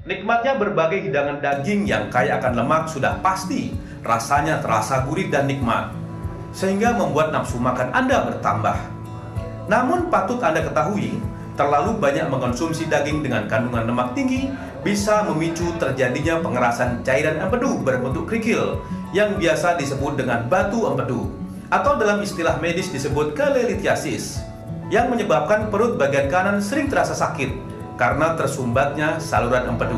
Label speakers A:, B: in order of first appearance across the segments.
A: Nikmatnya berbagai hidangan daging yang kaya akan lemak sudah pasti rasanya terasa gurih dan nikmat, sehingga membuat nafsu makan Anda bertambah. Namun patut Anda ketahui, terlalu banyak mengkonsumsi daging dengan kandungan lemak tinggi bisa memicu terjadinya pengerasan cairan empedu berbentuk kerikil yang biasa disebut dengan batu empedu, atau dalam istilah medis disebut cholelithiasis, yang menyebabkan perut bagian kanan sering terasa sakit karena tersumbatnya saluran empedu.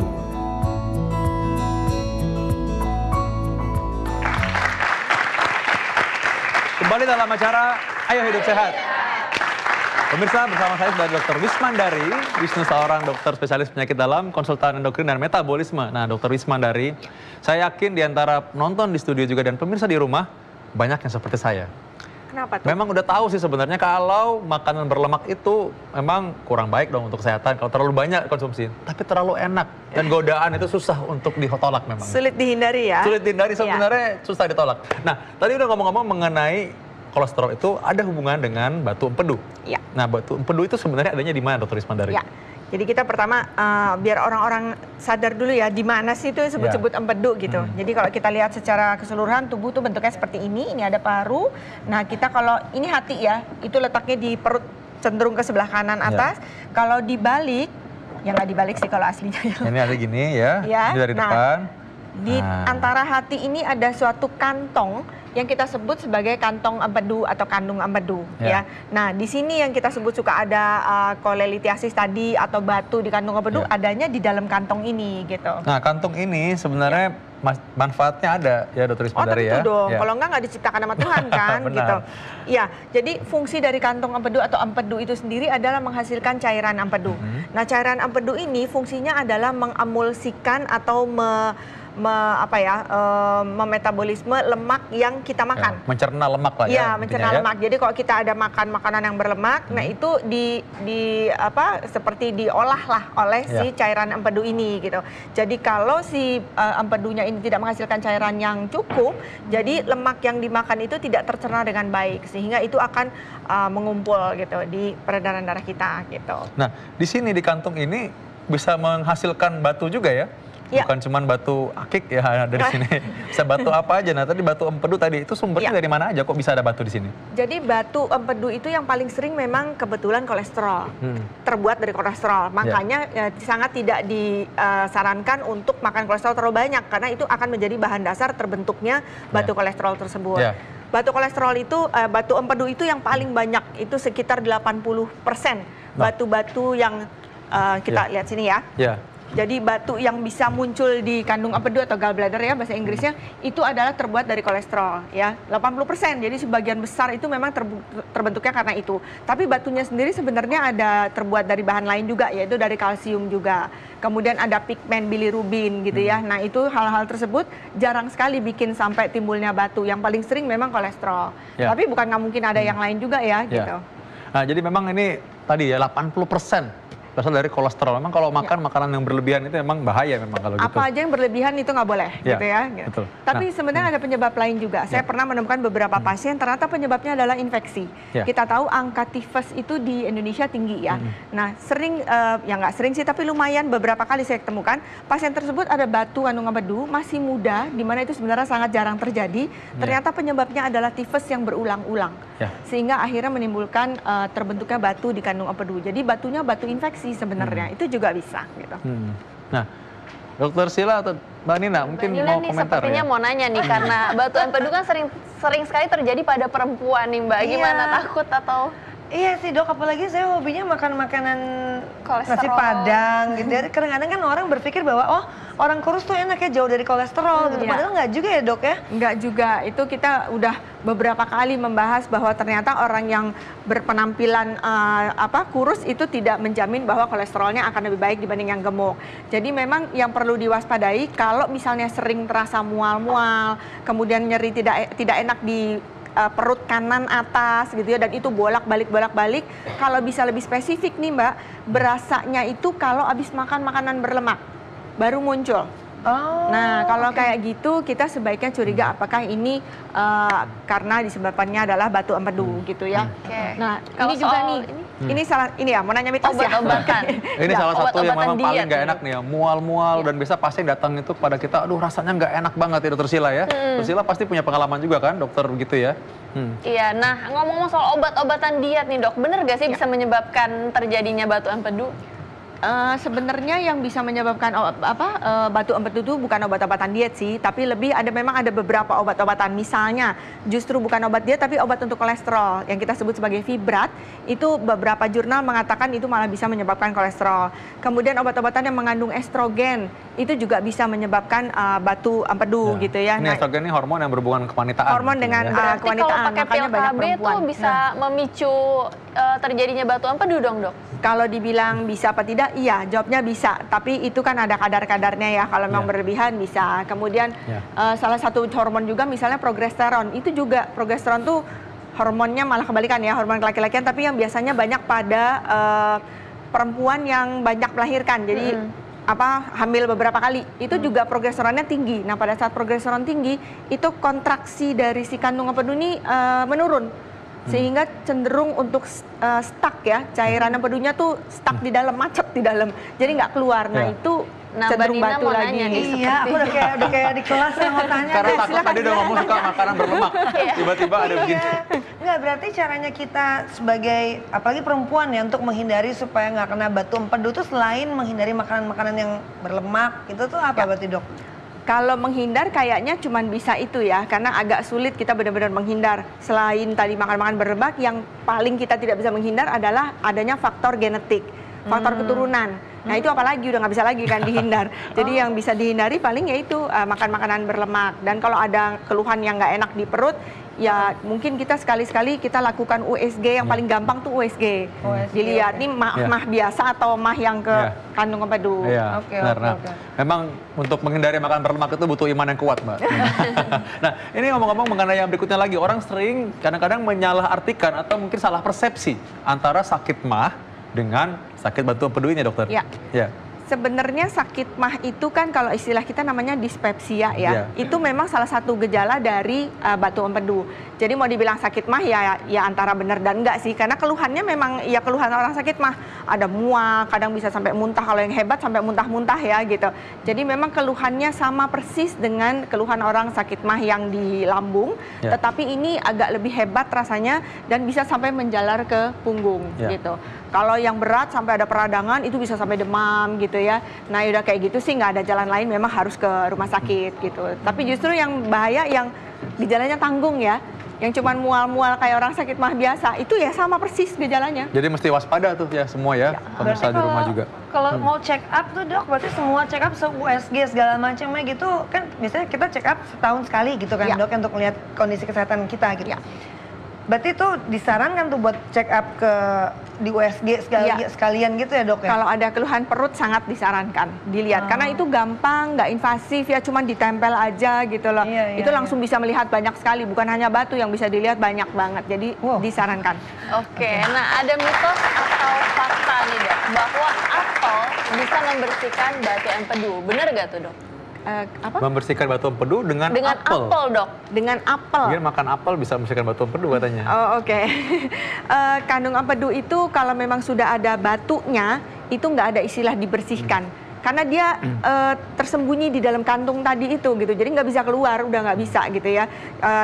B: Kembali dalam acara Ayo Hidup Sehat. Pemirsa, bersama saya sudah Dr. Wismandari Wisnu, seorang dokter spesialis penyakit dalam, konsultan endokrin dan metabolisme. Nah, Dr. Wismandari, saya yakin di antara penonton di studio juga dan pemirsa di rumah banyak yang seperti saya. Kenapa tuh? Memang udah tahu sih sebenarnya kalau makanan berlemak itu memang kurang baik dong untuk kesehatan kalau terlalu banyak konsumsi. Tapi terlalu enak dan godaan itu susah untuk ditolak memang.
C: Sulit dihindari ya?
B: Sulit dihindari sebenarnya, susah ditolak. Nah, tadi udah ngomong-ngomong mengenai kolesterol itu ada hubungan dengan batu empedu.
C: Ya.
B: Nah, batu empedu itu sebenarnya adanya di mana, Dr. Wismandari?
C: Ya. Jadi kita pertama biar orang-orang sadar dulu ya di mana sih itu sebut-sebut empedu gitu. Jadi kalau kita lihat secara keseluruhan tubuh tuh bentuknya seperti ini ada paru. Nah, kita kalau ini hati ya, itu letaknya di perut cenderung ke sebelah kanan atas. Kalau dibalik, ya nggak dibalik sih kalau aslinya ya.
B: Ini ada gini ya, ini dari depan.
C: Di antara hati ini ada suatu kantong yang kita sebut sebagai kantong empedu atau kandung empedu ya. Nah, di sini yang kita sebut suka ada cholelithiasis tadi atau batu di kandung empedu adanya di dalam kantong ini gitu.
B: Nah, kantong ini sebenarnya manfaatnya ada ya, Dr. Wismandari ya.
C: Oh, tentu dong. Kalau enggak diciptakan sama Tuhan kan gitu. Ya, jadi fungsi dari kantong empedu atau empedu itu sendiri adalah menghasilkan cairan empedu. Nah, cairan empedu ini fungsinya adalah mengemulsikan atau memetabolisme lemak yang kita makan.
B: Mencerna lemak lah ya.
C: Iya, mencerna lemak. Jadi kalau kita ada makan makanan yang berlemak, nah itu seperti diolah lah oleh si cairan empedu ini gitu. Jadi kalau si empedunya ini tidak menghasilkan cairan yang cukup, jadi lemak yang dimakan itu tidak tercerna dengan baik, sehingga itu akan mengumpul gitu di peredaran darah kita gitu.
B: Nah, di sini di kantung ini bisa menghasilkan batu juga ya? Bukan cuma batu akik ya dari sini, bisa batu apa aja. Nah, tadi batu empedu tadi itu sumbernya dari mana aja kok bisa ada batu di sini?
C: Jadi batu empedu itu yang paling sering memang kebetulan kolesterol, terbuat dari kolesterol. Makanya sangat tidak disarankan untuk makan kolesterol terlalu banyak karena itu akan menjadi bahan dasar terbentuknya batu kolesterol tersebut. Batu kolesterol itu, batu empedu itu yang paling banyak, itu sekitar 80% batu-batu yang kita lihat sini ya. Jadi batu yang bisa muncul di kandung empedu atau gallbladder ya bahasa Inggrisnya itu adalah terbuat dari kolesterol ya, 80%. Jadi sebagian besar itu memang terbentuknya karena itu. Tapi batunya sendiri sebenarnya ada terbuat dari bahan lain juga, yaitu dari kalsium juga. Kemudian ada pigmen bilirubin gitu ya. Nah, itu hal-hal tersebut jarang sekali bikin sampai timbulnya batu. Yang paling sering memang kolesterol. Tapi bukan nggak mungkin ada yang lain juga ya gitu.
B: Nah, jadi memang ini tadi ya 80% berasal dari kolesterol. Memang kalau makan makanan yang berlebihan itu memang bahaya memang kalau gitu.
C: Apa aja yang berlebihan itu nggak boleh gitu ya.
B: Betul.
C: Tapi sebenarnya ada penyebab lain juga. Saya pernah menemukan beberapa pasien ternyata penyebabnya adalah infeksi. Kita tahu angka tifus itu di Indonesia tinggi ya. Nah, sering ya nggak sering sih tapi lumayan beberapa kali saya ketemukan pasien tersebut ada batu kandung empedu masih muda, di mana itu sebenarnya sangat jarang terjadi. Ternyata penyebabnya adalah tifus yang berulang-ulang. Sehingga akhirnya menimbulkan terbentuknya batu di kandung empedu. Jadi batunya batu infeksi sebenarnya, itu juga bisa gitu.
B: Nah, Dokter Sila atau Mbak Nina mungkin
D: Mbak Nina
B: mau
D: nih,
B: komentar
D: sepertinya mau nanya nih karena batu empedu kan sering sekali terjadi pada perempuan nih Mbak. Gimana, takut atau?
E: Iya sih Dok, apalagi saya hobinya makan makanan
D: kolesterol,
E: nasi padang gitu. Kadang-kadang kan orang berpikir bahwa oh orang kurus tuh enak ya, jauh dari kolesterol gitu. Padahal nggak juga ya Dok ya?
C: Nggak juga, itu kita udah beberapa kali membahas bahwa ternyata orang yang berpenampilan kurus itu tidak menjamin bahwa kolesterolnya akan lebih baik dibanding yang gemuk. Jadi memang yang perlu diwaspadai kalau misalnya sering terasa mual-mual, kemudian nyeri tidak enak di perut kanan atas gitu ya, dan itu bolak-balik, kalau bisa lebih spesifik nih Mbak, berasanya itu kalau habis makan makanan berlemak baru muncul. Nah, kalau kayak gitu kita sebaiknya curiga apakah ini karena disebabkannya adalah batu empedu gitu ya. Nah,
D: Kalau
C: ini juga
D: soal
C: nih, ini salah ini ya, mau nanya mitos ya.
D: Obat-obatan.
B: Ini salah satu yang memang paling nggak
D: diet
B: enak nih ya, mual-mual dan biasa pasien datang itu pada kita, aduh rasanya nggak enak banget ya dokter Sila ya. Dokter Sila pasti punya pengalaman juga kan dokter begitu ya.
D: Iya, nah ngomong soal obat-obatan diet nih dok, bener gak sih bisa menyebabkan terjadinya batu empedu?
C: Sebenarnya yang bisa menyebabkan batu empedu itu bukan obat-obatan diet sih, tapi lebih memang ada beberapa obat-obatan. Misalnya justru bukan obat diet tapi obat untuk kolesterol yang kita sebut sebagai fibrat. Itu beberapa jurnal mengatakan itu malah bisa menyebabkan kolesterol. Kemudian obat-obatan yang mengandung estrogen itu juga bisa menyebabkan batu empedu gitu ya.
B: Ini estrogen ini hormon yang berhubungan kewanitaan.
C: Hormon dengan
D: Berarti
C: kewanitaan,
D: kalau pakai pil KB itu bisa memicu terjadinya batu empedu dong dok?
C: Kalau dibilang bisa apa tidak, iya, jawabnya bisa. Tapi itu kan ada kadar-kadarnya ya. Kalau memang berlebihan bisa. Kemudian salah satu hormon juga misalnya progesteron. Itu juga progesteron tuh hormonnya malah kebalikan ya, hormon laki-lakian. Tapi yang biasanya banyak pada perempuan yang banyak melahirkan. Jadi hamil beberapa kali. Itu juga progesteronnya tinggi. Nah pada saat progesteron tinggi, itu kontraksi dari si kandung empedu ini menurun. Sehingga cenderung untuk stuck ya, cairan empedunya tuh stuck di dalam, macet di dalam, jadi nggak keluar. Nah itu cenderung batu lagi.
E: Iya, aku udah kayak di kelas mau tanya.
B: Karena takut tadi udah ngomong suka makanan berlemak, tiba-tiba ada begini.
E: Enggak, berarti caranya kita sebagai, apalagi perempuan ya, untuk menghindari supaya nggak kena batu empedu tuh selain menghindari makanan-makanan yang berlemak, itu tuh apa berarti dok?
C: Kalau menghindar kayaknya cuma bisa itu ya, karena agak sulit kita benar-benar menghindar. Selain tadi makan-makan berlemak, yang paling kita tidak bisa menghindar adalah adanya faktor genetik, faktor keturunan. Nah itu apalagi udah nggak bisa lagi kan dihindar. Jadi yang bisa dihindari paling yaitu makan makanan berlemak. Dan kalau ada keluhan yang nggak enak di perut, ya mungkin kita sekali-sekali kita lakukan USG, yang paling gampang tuh USG. Dilihat nih mah biasa atau mah yang ke kandung empedu.
B: Memang untuk menghindari makan berlemak itu butuh iman yang kuat, Mbak. Nah, ini ngomong-ngomong mengenai yang berikutnya lagi, orang sering kadang-kadang menyalahartikan atau mungkin salah persepsi antara sakit mah dengan sakit batu empedu ini, dokter. Ya.
C: Sebenarnya sakit mah itu kan kalau istilah kita namanya dispepsia ya. Itu memang salah satu gejala dari batu empedu. Jadi mau dibilang sakit mah ya antara benar dan enggak sih. Karena keluhannya memang ya keluhan orang sakit mah. Ada mual, kadang bisa sampai muntah, kalau yang hebat sampai muntah-muntah ya gitu. Jadi memang keluhannya sama persis dengan keluhan orang sakit mah yang di lambung. Tetapi ini agak lebih hebat rasanya dan bisa sampai menjalar ke punggung gitu. Kalau yang berat sampai ada peradangan itu bisa sampai demam gitu ya. Nah udah kayak gitu sih nggak ada jalan lain, memang harus ke rumah sakit gitu. Tapi justru yang bahaya yang gejalanya tanggung ya, yang cuman mual-mual kayak orang sakit mah biasa, itu ya sama persis gejalanya.
B: Jadi mesti waspada tuh ya semua ya, pemirsa di rumah juga.
E: Kalau mau check up tuh dok, berarti semua check up, USG segala macamnya gitu kan, biasanya kita check up setahun sekali gitu kan dok, untuk melihat kondisi kesehatan kita gitu. Berarti tuh disarankan tuh buat check up di USG sekalian gitu ya dok ya? Kalau
C: ada keluhan perut sangat disarankan dilihat, karena itu gampang, nggak invasif ya, cuman ditempel aja gitu loh. Itu langsung bisa melihat banyak sekali, bukan hanya batu yang bisa dilihat, banyak banget, jadi disarankan.
D: Oke, nah ada mitos atau fakta nih dok, bahwa apel bisa membersihkan batu empedu, bener gak tuh dok?
B: Membersihkan batu empedu dengan apel.
D: Dok.
C: Dengan apel.
B: Jadi makan apel bisa membersihkan batu empedu katanya.
C: Oke. Kandung empedu itu kalau memang sudah ada batunya, itu nggak ada istilah dibersihkan. Karena dia tersembunyi di dalam kantung tadi itu gitu, jadi nggak bisa keluar, udah nggak bisa gitu ya.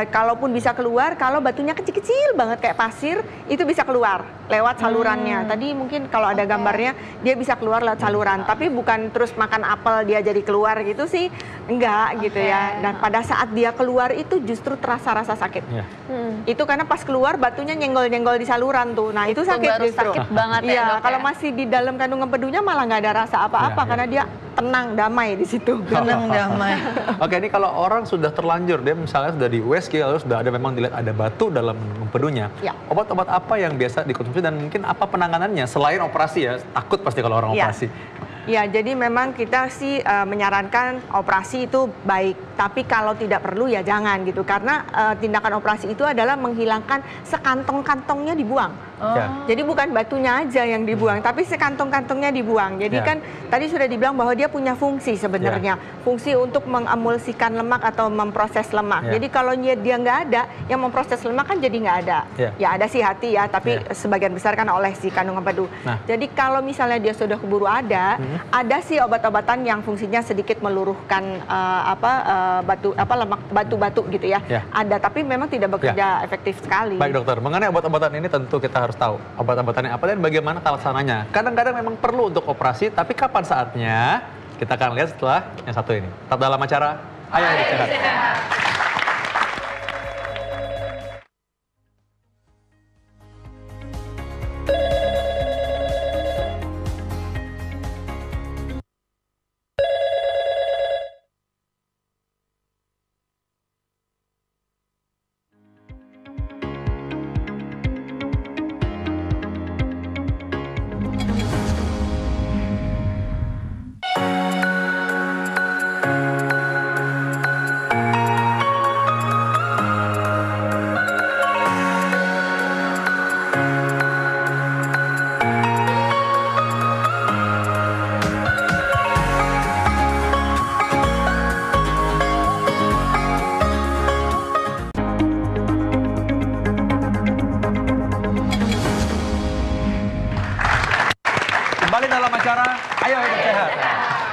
C: Kalaupun bisa keluar, kalau batunya kecil-kecil banget kayak pasir, itu bisa keluar lewat salurannya. Tadi mungkin kalau ada gambarnya, dia bisa keluar lewat saluran, tapi bukan terus makan apel dia jadi keluar gitu sih, enggak gitu ya. Dan pada saat dia keluar itu justru terasa rasa sakit. Itu karena pas keluar batunya nyenggol-nyenggol di saluran tuh, nah itu sakit justru.
D: Sakit banget ya.
C: Kalau masih di dalam kandung empedunya malah nggak ada rasa apa-apa, karena dia tenang, damai di situ.
E: Tenang, damai.
B: Oke, ini kalau orang sudah terlanjur, dia misalnya sudah di USG, lalu sudah ada memang dilihat ada batu dalam empedunya. Obat-obat apa yang biasa dikonsumsi dan mungkin apa penanganannya selain operasi ya? Takut pasti kalau orang operasi.
C: Ya, jadi memang kita sih menyarankan operasi itu baik, tapi kalau tidak perlu ya jangan gitu. Karena tindakan operasi itu adalah menghilangkan sekantong-kantongnya dibuang.
B: Ya.
C: Jadi bukan batunya aja yang dibuang, tapi sekantong-kantongnya dibuang. Jadi kan tadi sudah dibilang bahwa dia punya fungsi sebenarnya, fungsi untuk mengemulsikan lemak atau memproses lemak. Jadi kalau dia nggak ada, yang memproses lemak kan jadi nggak ada. Ya ada sih hati ya, tapi sebagian besar kan oleh si kandung empedu. Jadi kalau misalnya dia sudah keburu ada sih obat-obatan yang fungsinya sedikit meluruhkan lemak batu-batu gitu ya. Ada, tapi memang tidak bekerja efektif sekali.
B: Baik dokter, mengenai obat-obatan ini tentu kita harus tahu obat-obatannya apa dan bagaimana pelaksananya. Kadang-kadang memang perlu untuk operasi, tapi kapan saatnya? Kita akan lihat setelah yang satu ini. Tetap dalam acara Ayo Hidup Sehat. Kembali dalam acara Ayo Hidup Sehat.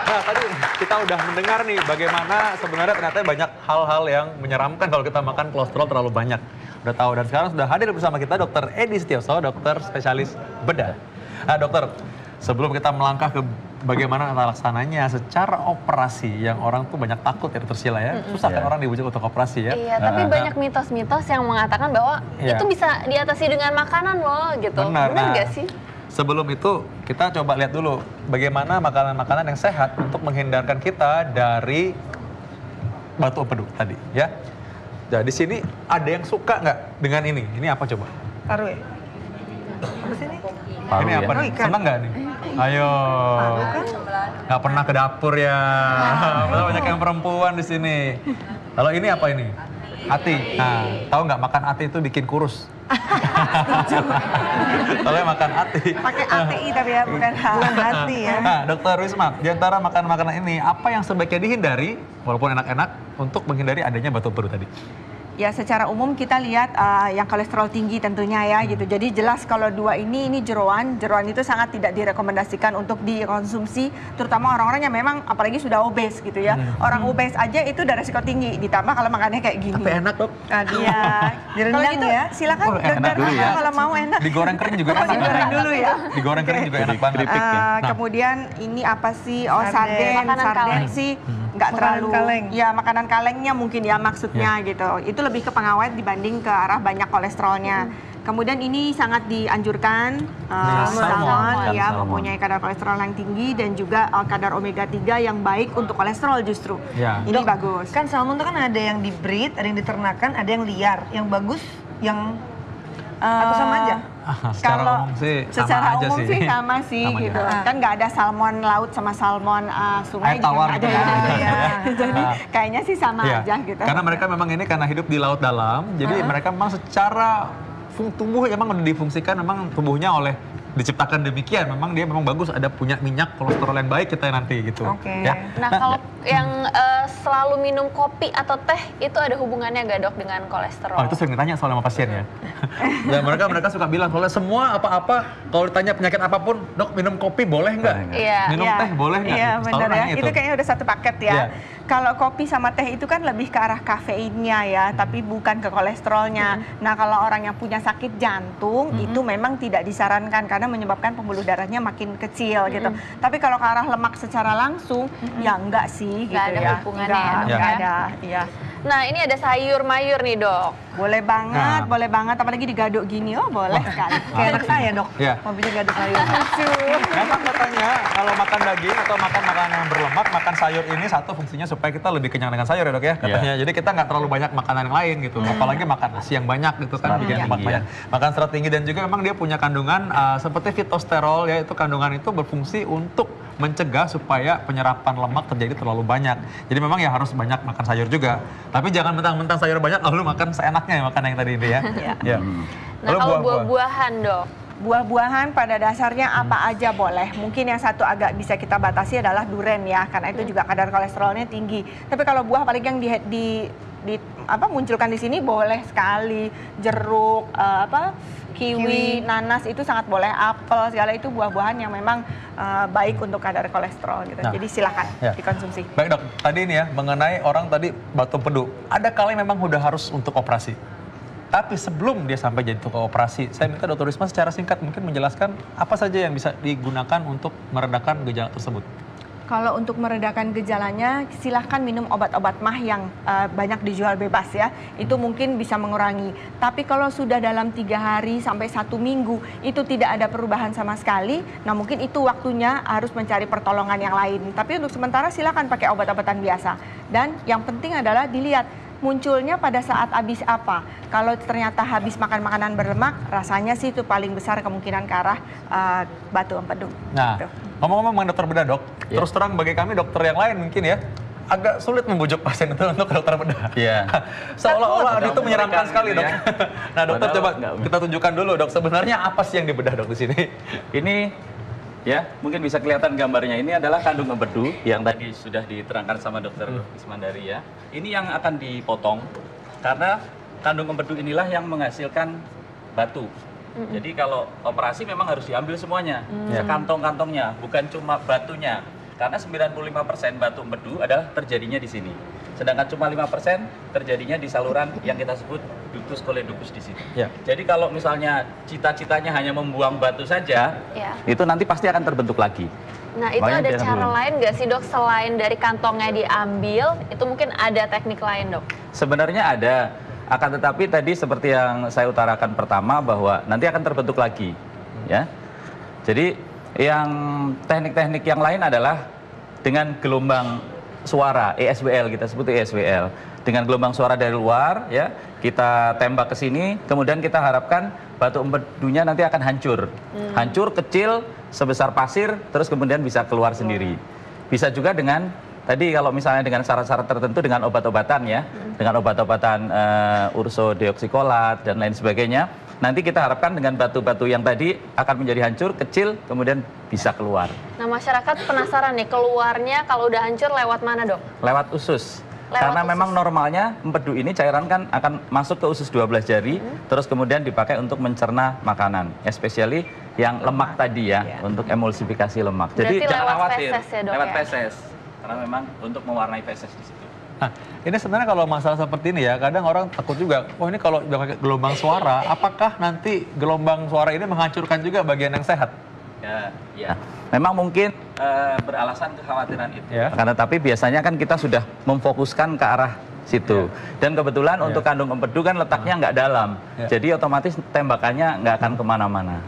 B: Nah, tadi kita udah mendengar nih bagaimana sebenarnya ternyata banyak hal-hal yang menyeramkan kalau kita makan kolesterol terlalu banyak. Udah tahu, dan sekarang sudah hadir bersama kita Dr. Edi Setioso, dokter spesialis bedah. Nah dokter, sebelum kita melangkah ke bagaimana tata laksananya secara operasi yang orang tuh banyak takut ya Dr. Sheila ya. Susah kan orang dibujuk untuk operasi ya.
D: Iya, tapi banyak mitos-mitos yang mengatakan bahwa itu bisa diatasi dengan makanan loh gitu. Benar nggak sih?
B: Sebelum itu kita coba lihat dulu bagaimana makanan-makanan yang sehat untuk menghindarkan kita dari batu empedu tadi ya. Jadi di sini ada yang suka nggak dengan ini? Ini apa coba?
E: Paru ya? Apa sih ini?
B: Paru ini apa?
E: Ikan.
B: Senang nggak nih? Ayo. Nggak pernah ke dapur ya. Banyak yang perempuan di sini. Kalau ini apa ini? Hati. Nah, tahu nggak makan hati itu bikin kurus? Kalau makan hati.
E: Pakai ATI tapi ya, bukan hati ya.
B: Nah, Dokter Wisma, di antara makanan-makanan ini, apa yang sebaiknya dihindari, walaupun enak-enak, untuk menghindari adanya batu empedu tadi?
C: Ya secara umum kita lihat yang kolesterol tinggi tentunya ya gitu. Jadi jelas kalau dua ini jeroan itu sangat tidak direkomendasikan untuk dikonsumsi, terutama orang-orang yang memang apalagi sudah obes gitu ya. Orang obes aja itu udah resiko tinggi, ditambah kalau makannya kayak gini.
B: Tapi enak dok.
C: Iya. Kalau gitu ya silakan dokter kalau mau enak.
B: Digoreng kering juga enak.
C: Digoreng dulu ya.
B: Digoreng kering juga enak banget.
C: Kemudian ini apa sih? Oh sarden sih. Nggak terlalu
E: kaleng.
C: Ya makanan kalengnya mungkin ya maksudnya gitu. Itu lebih ke pengawet dibanding ke arah banyak kolesterolnya. Kemudian ini sangat dianjurkan salmon ya mempunyai kadar kolesterol yang tinggi dan juga kadar omega 3 yang baik untuk kolesterol justru. Ini bagus.
E: Kan salmon itu kan ada yang di breed, ada yang diternakan, ada yang liar. Yang bagus yang atau sama aja?
B: Secara umum sih
C: sama sih gitu. Kan nggak ada salmon laut sama salmon sungai
B: air tawar
C: gitu ya. Jadi kayaknya sih sama aja gitu.
B: Karena mereka memang ini karena hidup di laut dalam, jadi mereka memang secara tubuh emang udah difungsikan, memang tubuhnya oleh diciptakan demikian, memang dia memang bagus, ada punya minyak kolesterol yang baik kita nanti gitu. Ya.
D: Nah kalau yang selalu minum kopi atau teh itu ada hubungannya nggak dok dengan kolesterol?
B: Oh itu sering ditanya soal sama pasien ya. Dan mereka suka bilang soalnya semua apa-apa kalau ditanya penyakit apapun, dok minum kopi boleh nggak? Minum teh boleh nggak?
C: Iya benar ya. Itu kayaknya udah satu paket ya. Kalau kopi sama teh itu kan lebih ke arah kafeinnya ya, tapi bukan ke kolesterolnya. Nah kalau orang yang punya sakit jantung itu memang tidak disarankan karena menyebabkan pembuluh darahnya makin kecil gitu. Tapi kalau ke arah lemak secara langsung ya enggak sih gitu
D: ada
C: ya.
D: Hubungannya
C: Enggak ada. Iya.
D: Nah ini ada sayur mayur nih dok.
C: Boleh banget, apalagi digaduk gini, oh boleh sekali.
E: Kayak anak saya dok, mau bikin gado sayur.
B: Memang katanya kalau makan daging atau makan makanan yang berlemak, makan sayur ini satu fungsinya supaya kita lebih kenyang dengan sayur ya dok ya katanya. Jadi kita nggak terlalu banyak makanan yang lain gitu. Apalagi makan nasi yang banyak gitu kan, bikin lemak banyak. Makan serat tinggi dan juga memang dia punya kandungan seperti fitosterol ya, itu kandungan itu berfungsi untuk mencegah supaya penyerapan lemak terjadi terlalu banyak. Jadi memang ya harus banyak makan sayur juga. Tapi jangan mentang-mentang sayur banyak lalu makan seenaknya ya, makan yang tadi ini ya. Ya.
D: Nah kalau buah-buahan dok?
C: Buah-buahan pada dasarnya apa aja boleh. Mungkin yang satu agak bisa kita batasi adalah duren ya, karena itu juga kadar kolesterolnya tinggi. Tapi kalau buah paling yang munculkan di sini boleh sekali. Jeruk, kiwi, nanas itu sangat boleh. Apel, segala itu buah-buahan yang memang baik untuk kadar kolesterol gitu. Jadi silakan dikonsumsi.
B: Baik dok, tadi ini ya mengenai orang tadi batu empedu. Ada kalanya memang udah harus untuk operasi. Tapi sebelum dia sampai jadi tukang operasi, saya minta Dr. Risma secara singkat mungkin menjelaskan apa saja yang bisa digunakan untuk meredakan gejala tersebut.
C: Kalau untuk meredakan gejalanya, silahkan minum obat-obat mah yang banyak dijual bebas ya. Itu mungkin bisa mengurangi. Tapi kalau sudah dalam 3 hari sampai 1 minggu, itu tidak ada perubahan sama sekali, nah mungkin itu waktunya harus mencari pertolongan yang lain. Tapi untuk sementara silahkan pakai obat-obatan biasa. Dan yang penting adalah dilihat, munculnya pada saat habis apa. Kalau ternyata habis makan makanan berlemak, rasanya sih itu paling besar kemungkinan ke arah batu empedu.
B: Nah, ngomong-ngomong mengenai dokter bedah dok, terus terang bagi kami dokter yang lain mungkin ya, agak sulit membujuk pasien itu untuk ke dokter bedah.
F: Iya.
B: Seolah-olah itu menyeramkan sekali dok.
F: Ya.
B: Nah dokter coba kita tunjukkan dulu dok, sebenarnya apa sih yang dibedah dok di sini?
F: Ini ya, mungkin bisa kelihatan gambarnya. Ini adalah kandung empedu yang tadi sudah diterangkan sama dokter Ismandari ya. Ini yang akan dipotong karena kandung empedu inilah yang menghasilkan batu. Jadi kalau operasi memang harus diambil semuanya, sekantong-kantongnya, bukan cuma batunya. Karena 95% batu empedu adalah terjadinya di sini. Sedangkan cuma 5% terjadinya di saluran yang kita sebut ductus choledochus di sini. Jadi kalau misalnya cita-citanya hanya membuang batu saja, itu nanti pasti akan terbentuk lagi.
D: Nah itu ada cara lain nggak sih dok, selain dari kantongnya diambil, itu mungkin ada teknik lain dok?
F: Sebenarnya ada, akan tetapi tadi seperti yang saya utarakan pertama bahwa nanti akan terbentuk lagi, ya. Jadi yang teknik-teknik yang lain adalah dengan gelombang suara ESWL, kita sebut ESWL. Dengan gelombang suara dari luar, ya, kita tembak ke sini, kemudian kita harapkan batu empedunya nanti akan hancur. Hancur kecil sebesar pasir, terus kemudian bisa keluar sendiri. Bisa juga dengan tadi kalau misalnya dengan syarat-syarat tertentu dengan obat-obatan ya, dengan obat-obatan ursodeoksikolat dan lain sebagainya. Nanti kita harapkan dengan batu-batu yang tadi akan menjadi hancur, kecil, kemudian bisa keluar. Nah
D: masyarakat penasaran nih, keluarnya kalau udah hancur lewat mana dok?
F: Lewat usus. Karena memang normalnya empedu ini cairan kan akan masuk ke usus 12 jari, terus kemudian dipakai untuk mencerna makanan, especially yang lemak tadi ya, untuk emulsifikasi lemak.
D: Berarti
F: jadi jangan khawatir,
D: feses ya, dok,
F: lewat
D: ya?
F: feses. Karena memang untuk mewarnai feses di situ.
B: Nah, ini sebenarnya kalau masalah seperti ini ya, kadang orang takut juga, oh ini kalau udah pakai gelombang suara, apakah nanti gelombang suara ini menghancurkan juga bagian yang sehat?
F: Ya. Memang mungkin beralasan kekhawatiran itu. Karena tapi biasanya kan kita sudah memfokuskan ke arah situ. Dan kebetulan untuk kandung empedu kan letaknya nggak dalam. Jadi otomatis tembakannya nggak akan kemana-mana.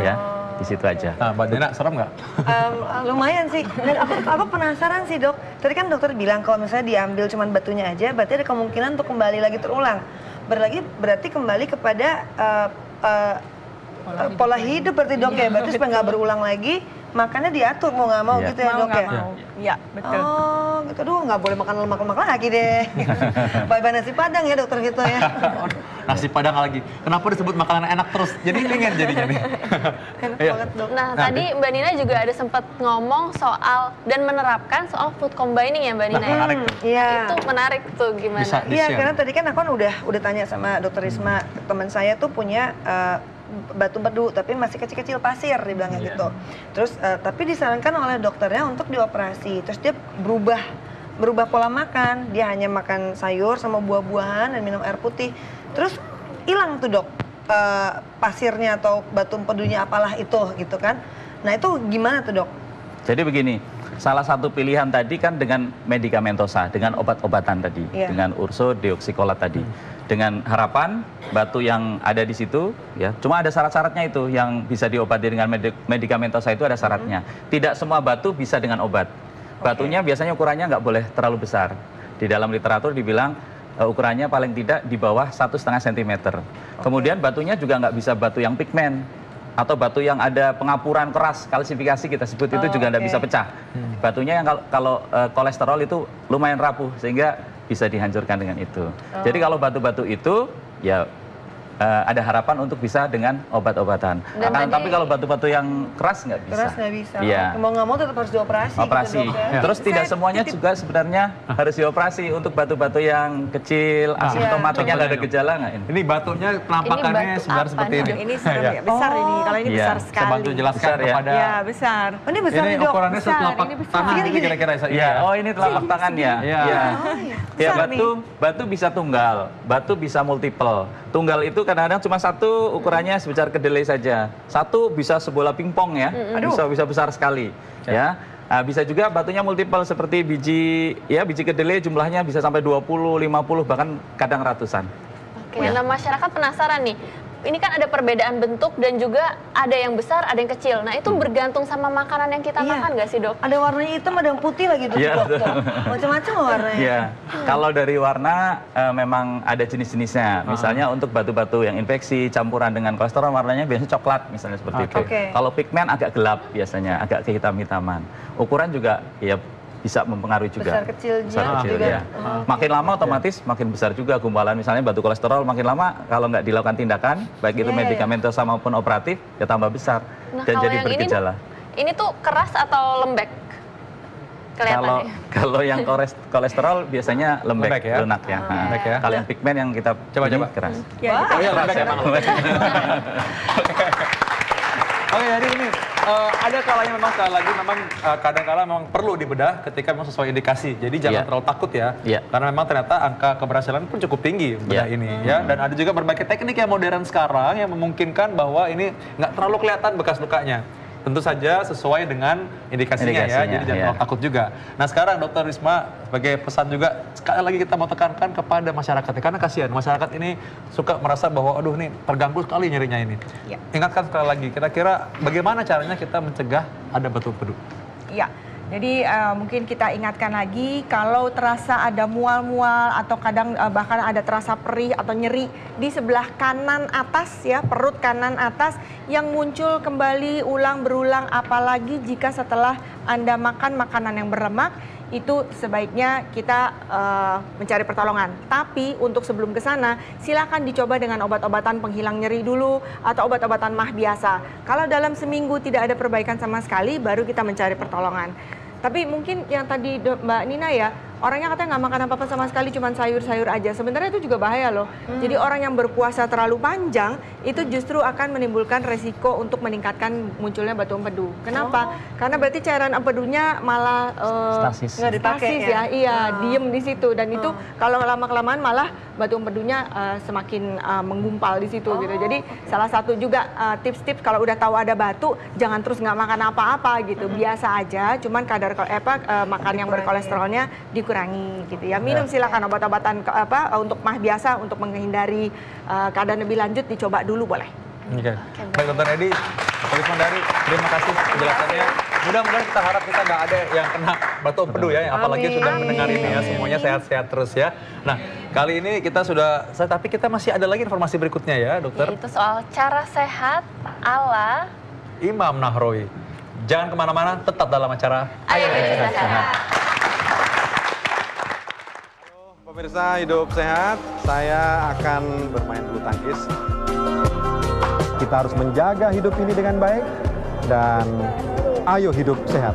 F: Ya, di situ aja.
B: Nah, Mbak Dena, serem nggak?
E: Lumayan sih. Dan aku penasaran sih dok. Tadi kan dokter bilang kalau misalnya diambil cuma batunya aja, berarti ada kemungkinan untuk kembali lagi terulang. Berarti kembali kepada pola hidup berarti dok ya. Berarti supaya nggak berulang lagi, makannya diatur mau nggak mau gitu ya dok ya.
C: Iya betul.
E: Oh gitu, aduh nggak boleh makan lemak-lemak lagi deh. Bye-bye nasi padang ya dokter gitu ya.
B: Nasi padang lagi. Kenapa disebut makanan enak terus? Jadi pengen jadinya nih.
E: Enak banget dok.
D: Nah tadi Mbak Nina juga ada sempat ngomong soal dan menerapkan soal food combining ya Mbak Nina.
B: Menarik.
E: Iya.
D: Itu menarik tuh gimana?
E: Iya karena tadi kan aku kan udah tanya sama dokter Risma, teman saya tuh punya batu empedu tapi masih kecil-kecil pasir dibilangnya gitu. Terus tapi disarankan oleh dokternya untuk dioperasi. Terus dia berubah pola makan. Dia hanya makan sayur sama buah-buahan dan minum air putih. Terus hilang tuh dok pasirnya atau batu empedunya apalah itu gitu kan. Nah itu gimana tuh dok?
F: Jadi begini, salah satu pilihan tadi kan dengan medikamentosa, dengan obat-obatan tadi, dengan ursodeoksikolat tadi. Dengan harapan batu yang ada di situ, ya, cuma ada syarat-syaratnya itu yang bisa diobati dengan medikamentosa itu ada syaratnya. Tidak semua batu bisa dengan obat. Batunya biasanya ukurannya nggak boleh terlalu besar. Di dalam literatur dibilang ukurannya paling tidak di bawah 1,5 cm. Kemudian batunya juga nggak bisa batu yang pigmen atau batu yang ada pengapuran keras, kalsifikasi kita sebut itu juga nggak bisa pecah. Batunya yang kalau kolesterol itu lumayan rapuh sehingga bisa dihancurkan dengan itu. Jadi kalau batu-batu itu ya ada harapan untuk bisa dengan obat-obatan. Tapi kalau batu-batu yang keras nggak bisa.
E: Keras nggak bisa.
F: Iya.
E: Mau nggak mau tetap harus dioperasi.
F: Operasi.
E: Gitu, Dok, ya?
F: Terus tidak semuanya juga sebenarnya harus dioperasi untuk batu-batu yang kecil, asimptomatiknya nggak ada gejala nggak ini?
B: Ini batunya penampakannya sebenarnya seperti ini.
C: Ini serem ya, besar ini. Kalau ini besar sekali.
B: Saya bantu jelaskan
F: Besar, ya?
B: kepada.
C: Ya, besar.
E: Oh, ini besar
B: Ini
E: nih, Dok.
B: ukurannya
C: Besar,
B: setelapak
C: ini besar.
B: tangan ini
E: Gini-gini.
B: kira-kira.
F: Iya, oh ini telapak tangan ya.
B: Iya.
F: Iya. Ya,
E: Besar
F: batu bisa tunggal, batu bisa multiple. Tunggal itu kadang-kadang cuma satu, ukurannya sebesar kedelai saja. Satu bisa sebola pingpong ya, bisa besar sekali. Ya. Nah, bisa juga batunya multiple seperti biji kedelai jumlahnya bisa sampai 20, 50 bahkan kadang ratusan.
D: Oke, nah masyarakat penasaran nih. Ini kan ada perbedaan bentuk dan juga ada yang besar, ada yang kecil. Nah itu bergantung sama makanan yang kita makan nggak sih, Dok?
E: Ada warnanya hitam, ada yang putih lagi, Dok. Macam-macam warnanya.
F: Iya. Kalau dari warna memang ada jenis-jenisnya. Misalnya untuk batu-batu yang infeksi campuran dengan kolesterol warnanya biasanya coklat misalnya seperti itu. Kalau pigmen agak gelap biasanya, agak kehitam-hitaman. Ukuran juga ya bisa mempengaruhi juga.
E: Besar kecil
F: juga.
E: juga.
F: Ya. Makin lama otomatis makin besar juga gumpalan. Misalnya batu kolesterol makin lama kalau nggak dilakukan tindakan, baik itu medikamentosa maupun operatif, ya tambah besar dan jadi bergejala.
D: Ini tuh keras atau lembek?
F: Kalau yang kolesterol biasanya lembek,
B: ya?
F: lunak ya.
B: Lembek ya.
F: Kalau yang pigmen yang kita
B: Coba.
F: keras.
B: Oh iya, lembek ya. Oke, jadi ini ada kalanya memang sekali lagi memang kadang-kala memang perlu dibedah ketika memang sesuai indikasi. Jadi jangan terlalu takut ya. Karena memang ternyata angka keberhasilan pun cukup tinggi bedah ini ya. Dan ada juga berbagai teknik yang modern sekarang yang memungkinkan bahwa ini nggak terlalu kelihatan bekas lukanya. Tentu saja sesuai dengan indikasinya ya, jadi jangan terlalu takut juga. Nah sekarang Dr. Risma sebagai pesan juga sekali lagi kita mau tekankan kepada masyarakat karena kasihan masyarakat ini suka merasa bahwa aduh nih terganggu sekali nyerinya ini. Ingatkan sekali lagi, kira-kira bagaimana caranya kita mencegah ada batu empedu?
C: Iya. Jadi mungkin kita ingatkan lagi kalau terasa ada mual-mual atau kadang bahkan ada terasa perih atau nyeri di sebelah kanan atas ya, perut kanan atas yang muncul kembali berulang apalagi jika setelah Anda makan makanan yang berlemak itu sebaiknya kita mencari pertolongan. Tapi untuk sebelum ke sana, silakan dicoba dengan obat-obatan penghilang nyeri dulu atau obat-obatan mah biasa. Kalau dalam seminggu tidak ada perbaikan sama sekali, baru kita mencari pertolongan. Tapi mungkin yang tadi Mbak Nina ya, orangnya katanya nggak makan apa-apa sama sekali, cuma sayur-sayur aja. Sebenarnya itu juga bahaya loh. Jadi orang yang berpuasa terlalu panjang itu justru akan menimbulkan resiko untuk meningkatkan munculnya batu empedu. Kenapa? Karena berarti cairan empedunya malah
F: stasis
C: ya. Iya, diem di situ. Dan itu kalau lama-kelamaan malah batu empedunya semakin menggumpal di situ gitu. Jadi salah satu juga tips-tips kalau udah tahu ada batu, jangan terus nggak makan apa-apa gitu. Biasa aja, cuman kadar makan yang berkolesterolnya dikurangi gitu ya. Minum silakan obat-obatan untuk mah biasa untuk menghindari keadaan lebih lanjut dicoba dulu boleh.
B: Oke. Baik Dr. Edi, Dr. Risma Dari, terima kasih penjelasannya. Mudah-mudahan kita harap kita nggak ada yang kena batu empedu ya, apalagi sudah mendengar ini ya, semuanya sehat-sehat terus ya. Nah, kali ini kita sudah, tapi kita masih ada lagi informasi berikutnya ya, Dokter.
D: Itu soal cara sehat ala
B: Imam Nahrawi. Jangan kemana-mana, tetap dalam acara
D: Ayo Hidup Sehat.
G: Halo pemirsa Hidup Sehat, saya akan bermain bulu tangkis. Kita harus menjaga hidup ini dengan baik dan ayo hidup sehat.